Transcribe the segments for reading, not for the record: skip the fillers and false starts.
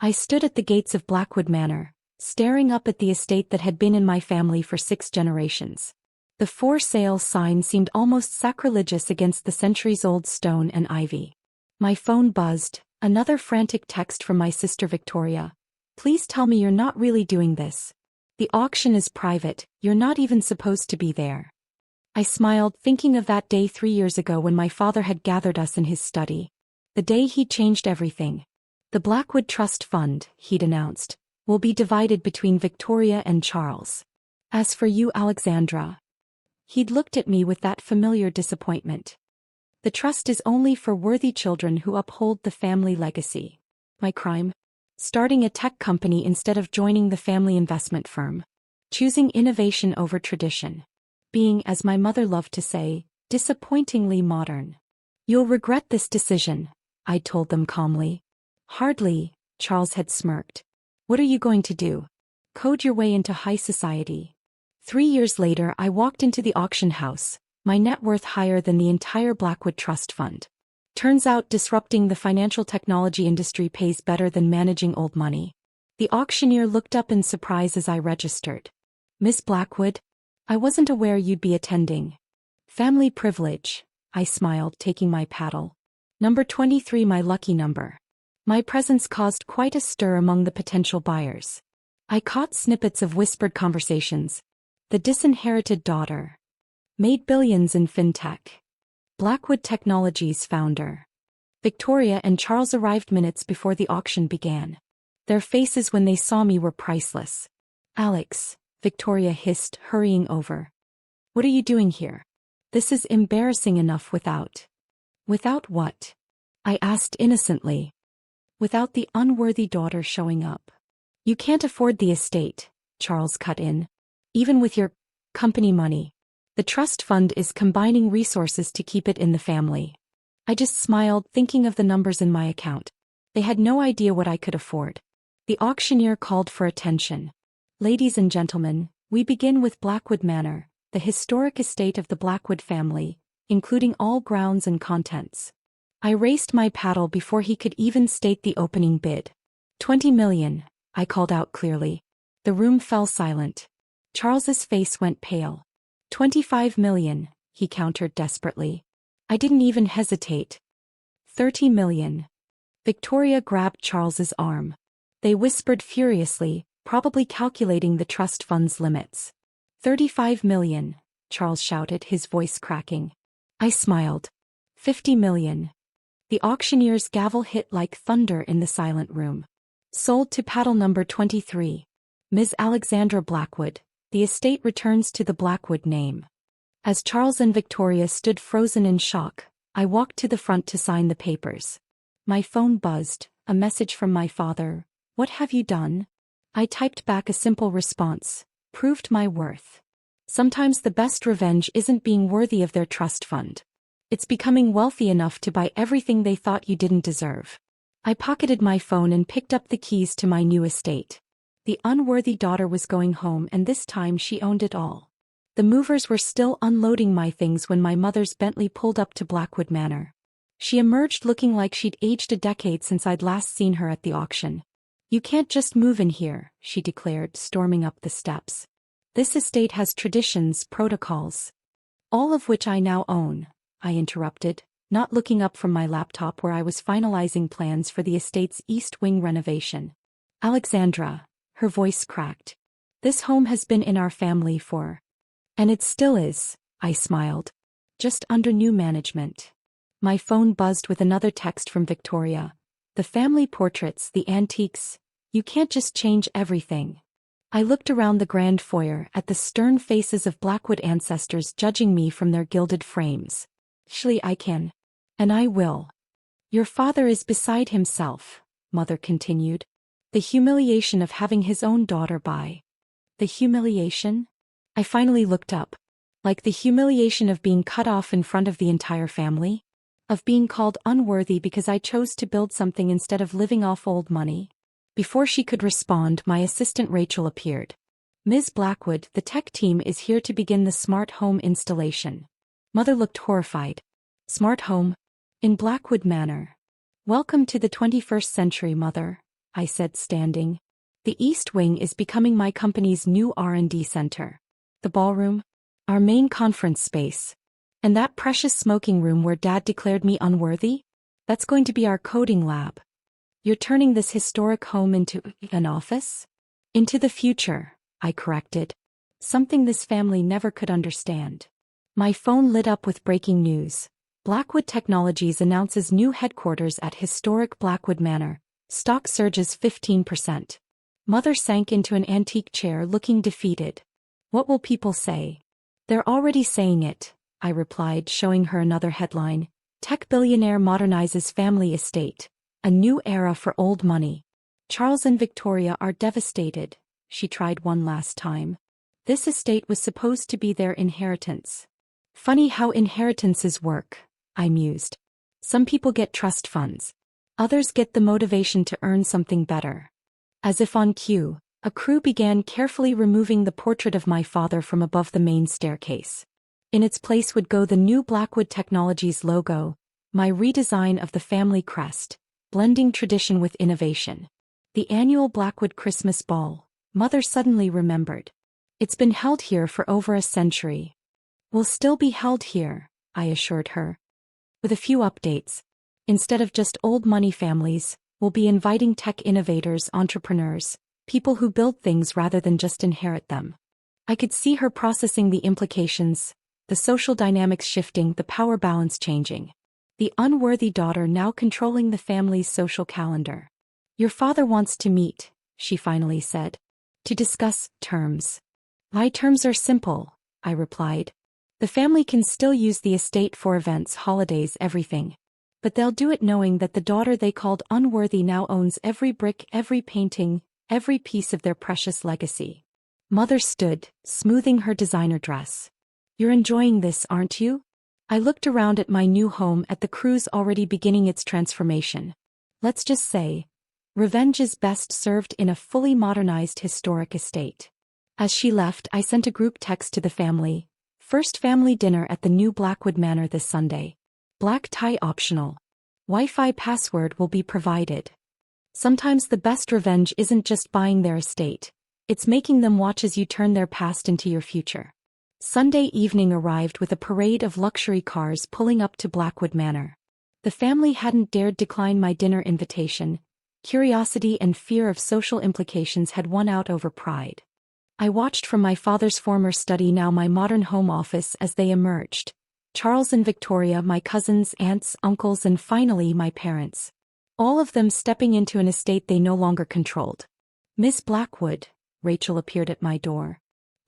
I stood at the gates of Blackwood Manor, staring up at the estate that had been in my family for 6 generations. The for sale sign seemed almost sacrilegious against the centuries-old stone and ivy. My phone buzzed, another frantic text from my sister Victoria. Please tell me you're not really doing this. The auction is private, you're not even supposed to be there. I smiled, thinking of that day 3 years ago when my father had gathered us in his study. The day he changed everything. The Blackwood Trust Fund, he'd announced, will be divided between Victoria and Charles. As for you, Alexandra. He'd looked at me with that familiar disappointment. The trust is only for worthy children who uphold the family legacy. My crime? Starting a tech company instead of joining the family investment firm. Choosing innovation over tradition. Being, as my mother loved to say, disappointingly modern. You'll regret this decision, I told them calmly. Hardly, Charles had smirked. What are you going to do? Code your way into high society. 3 years later I walked into the auction house, my net worth higher than the entire Blackwood Trust Fund. Turns out disrupting the financial technology industry pays better than managing old money. The auctioneer looked up in surprise as I registered. Miss Blackwood? I wasn't aware you'd be attending. Family privilege, I smiled, taking my paddle. Number 23, my lucky number. My presence caused quite a stir among the potential buyers. I caught snippets of whispered conversations. The disinherited daughter. Made billions in fintech. Blackwood Technologies founder. Victoria and Charles arrived minutes before the auction began. Their faces when they saw me were priceless. Alex, Victoria hissed, hurrying over. What are you doing here? This is embarrassing enough without. Without what? I asked innocently. Without the unworthy daughter showing up. You can't afford the estate, Charles cut in. Even with your company money. The trust fund is combining resources to keep it in the family. I just smiled, thinking of the numbers in my account. They had no idea what I could afford. The auctioneer called for attention. Ladies and gentlemen, we begin with Blackwood Manor, the historic estate of the Blackwood family, including all grounds and contents. I raced my paddle before he could even state the opening bid. 20 million, I called out clearly. The room fell silent. Charles's face went pale. 25 million, he countered desperately. I didn't even hesitate. 30 million. Victoria grabbed Charles's arm. They whispered furiously, probably calculating the trust fund's limits. 35 million, Charles shouted, his voice cracking. I smiled. 50 million. The auctioneer's gavel hit like thunder in the silent room. Sold to paddle number 23. Ms. Alexandra Blackwood, the estate returns to the Blackwood name. As Charles and Victoria stood frozen in shock, I walked to the front to sign the papers. My phone buzzed, a message from my father. What have you done? I typed back a simple response. Proved my worth. Sometimes the best revenge isn't being worthy of their trust fund. It's becoming wealthy enough to buy everything they thought you didn't deserve. I pocketed my phone and picked up the keys to my new estate. The unworthy daughter was going home, and this time she owned it all. The movers were still unloading my things when my mother's Bentley pulled up to Blackwood Manor. She emerged looking like she'd aged a decade since I'd last seen her at the auction. You can't just move in here, she declared, storming up the steps. This estate has traditions, protocols. All of which I now own, I interrupted, not looking up from my laptop where I was finalizing plans for the estate's east wing renovation. Alexandra, her voice cracked. This home has been in our family for. And it still is, I smiled. Just under new management. My phone buzzed with another text from Victoria. The family portraits, the antiques. You can't just change everything. I looked around the grand foyer at the stern faces of Blackwood ancestors judging me from their gilded frames. Actually, I can. And I will. Your father is beside himself, Mother continued. The humiliation of having his own daughter buy. The humiliation? I finally looked up. Like the humiliation of being cut off in front of the entire family? Of being called unworthy because I chose to build something instead of living off old money? Before she could respond, my assistant Rachel appeared. Ms. Blackwood, the tech team is here to begin the smart home installation. Mother looked horrified. Smart home? In Blackwood Manor. Welcome to the 21st century, Mother, I said, standing. The East Wing is becoming my company's new R&D center. The ballroom? Our main conference space. And that precious smoking room where Dad declared me unworthy? That's going to be our coding lab. You're turning this historic home into an office? Into the future, I corrected. Something this family never could understand. My phone lit up with breaking news. Blackwood Technologies announces new headquarters at historic Blackwood Manor. Stock surges 15%. Mother sank into an antique chair, looking defeated. What will people say? They're already saying it, I replied, showing her another headline. Tech billionaire modernizes family estate. A new era for old money. Charles and Victoria are devastated. She tried one last time. This estate was supposed to be their inheritance. Funny how inheritances work, I mused. Some people get trust funds. Others get the motivation to earn something better. As if on cue, a crew began carefully removing the portrait of my father from above the main staircase. In its place would go the new Blackwood Technologies logo, my redesign of the family crest, blending tradition with innovation. The annual Blackwood Christmas Ball, Mother suddenly remembered. It's been held here for over a century. Will still be held here, I assured her. With a few updates. Instead of just old money families, we'll be inviting tech innovators, entrepreneurs, people who build things rather than just inherit them. I could see her processing the implications, the social dynamics shifting, the power balance changing. The unworthy daughter now controlling the family's social calendar. Your father wants to meet, she finally said. To discuss terms. My terms are simple, I replied. The family can still use the estate for events, holidays, everything. But they'll do it knowing that the daughter they called unworthy now owns every brick, every painting, every piece of their precious legacy. Mother stood, smoothing her designer dress. You're enjoying this, aren't you? I looked around at my new home, at the crew's already beginning its transformation. Let's just say, revenge is best served in a fully modernized historic estate. As she left, I sent a group text to the family. First family dinner at the new Blackwood Manor this Sunday. Black tie optional. Wi-Fi password will be provided. Sometimes the best revenge isn't just buying their estate. It's making them watch as you turn their past into your future. Sunday evening arrived with a parade of luxury cars pulling up to Blackwood Manor. The family hadn't dared decline my dinner invitation. Curiosity and fear of social implications had won out over pride. I watched from my father's former study, now my modern home office, as they emerged. Charles and Victoria, my cousins, aunts, uncles, and finally my parents. All of them stepping into an estate they no longer controlled. Miss Blackwood, Rachel appeared at my door.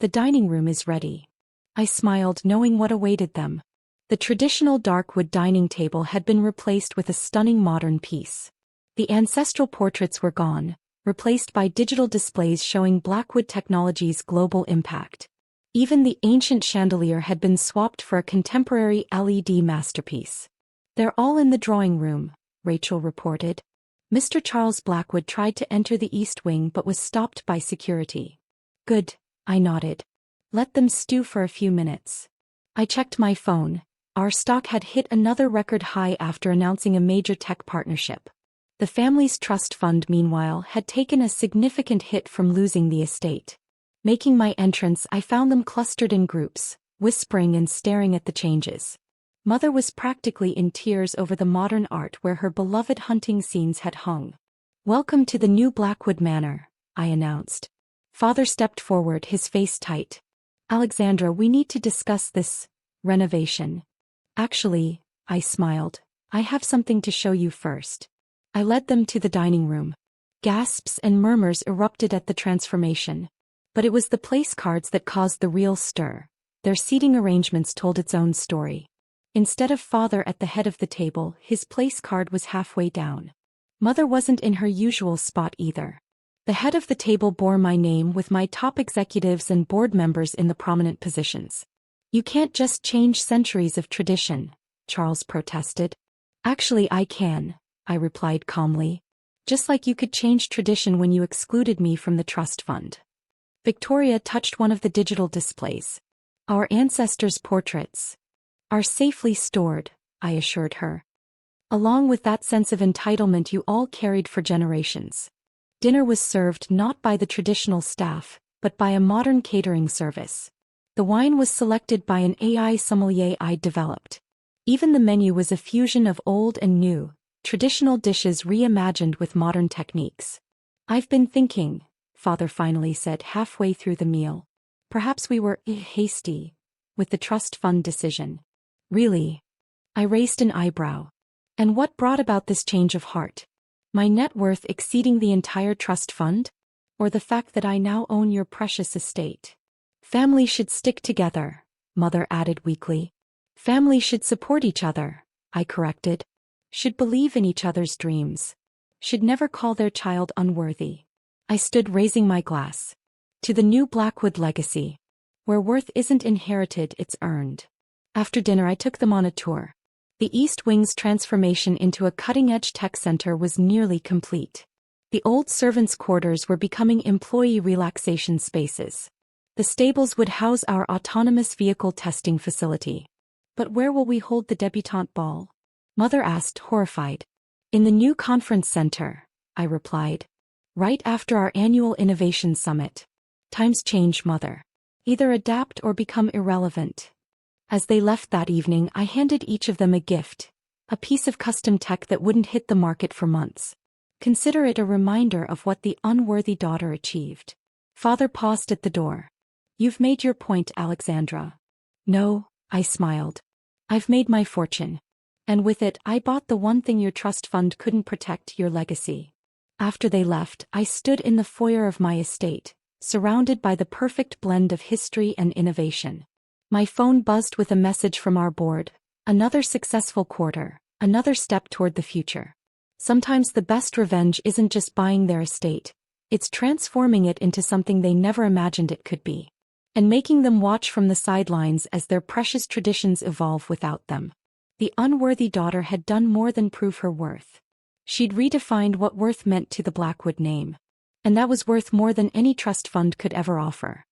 The dining room is ready. I smiled, knowing what awaited them. The traditional dark wood dining table had been replaced with a stunning modern piece. The ancestral portraits were gone, replaced by digital displays showing Blackwood Technologies' global impact. Even the ancient chandelier had been swapped for a contemporary LED masterpiece. They're all in the drawing room, Rachel reported. Mr. Charles Blackwood tried to enter the East Wing but was stopped by security. Good, I nodded. Let them stew for a few minutes. I checked my phone. Our stock had hit another record high after announcing a major tech partnership. The family's trust fund, meanwhile, had taken a significant hit from losing the estate. Making my entrance, I found them clustered in groups, whispering and staring at the changes. Mother was practically in tears over the modern art where her beloved hunting scenes had hung. Welcome to the new Blackwood Manor, I announced. Father stepped forward, his face tight. Alexandra, we need to discuss this renovation. Actually, I smiled, I have something to show you first. I led them to the dining room. Gasps and murmurs erupted at the transformation. But it was the place cards that caused the real stir. Their seating arrangements told its own story. Instead of father at the head of the table, his place card was halfway down. Mother wasn't in her usual spot either. The head of the table bore my name with my top executives and board members in the prominent positions. You can't just change centuries of tradition, Charles protested. Actually, I can, I replied calmly. Just like you could change tradition when you excluded me from the trust fund. Victoria touched one of the digital displays. Our ancestors' portraits are safely stored, I assured her. Along with that sense of entitlement you all carried for generations. Dinner was served not by the traditional staff, but by a modern catering service. The wine was selected by an AI sommelier I'd developed. Even the menu was a fusion of old and new, traditional dishes reimagined with modern techniques. "I've been thinking," Father finally said halfway through the meal. "Perhaps we were hasty with the trust fund decision." "Really?" I raised an eyebrow. "And what brought about this change of heart? My net worth exceeding the entire trust fund? Or the fact that I now own your precious estate?" "Family should stick together," Mother added weakly. "Family should support each other," I corrected. "Should believe in each other's dreams. Should never call their child unworthy." I stood raising my glass. "To the new Blackwood legacy. Where worth isn't inherited, it's earned." After dinner I took them on a tour. The East Wing's transformation into a cutting-edge tech center was nearly complete. The old servants' quarters were becoming employee relaxation spaces. The stables would house our autonomous vehicle testing facility. "But where will we hold the debutante ball?" Mother asked, horrified. "In the new conference center," I replied. "Right after our annual innovation summit." "Times change, Mother. Either adapt or become irrelevant." As they left that evening, I handed each of them a gift, a piece of custom tech that wouldn't hit the market for months. Consider it a reminder of what the unworthy daughter achieved. Father paused at the door. "You've made your point, Alexandra." "No," I smiled. "I've made my fortune. And with it, I bought the one thing your trust fund couldn't protect: your legacy." After they left, I stood in the foyer of my estate, surrounded by the perfect blend of history and innovation. My phone buzzed with a message from our board: "Another successful quarter, another step toward the future." Sometimes the best revenge isn't just buying their estate, it's transforming it into something they never imagined it could be. And making them watch from the sidelines as their precious traditions evolve without them. The unworthy daughter had done more than prove her worth. She'd redefined what worth meant to the Blackwood name. And that was worth more than any trust fund could ever offer.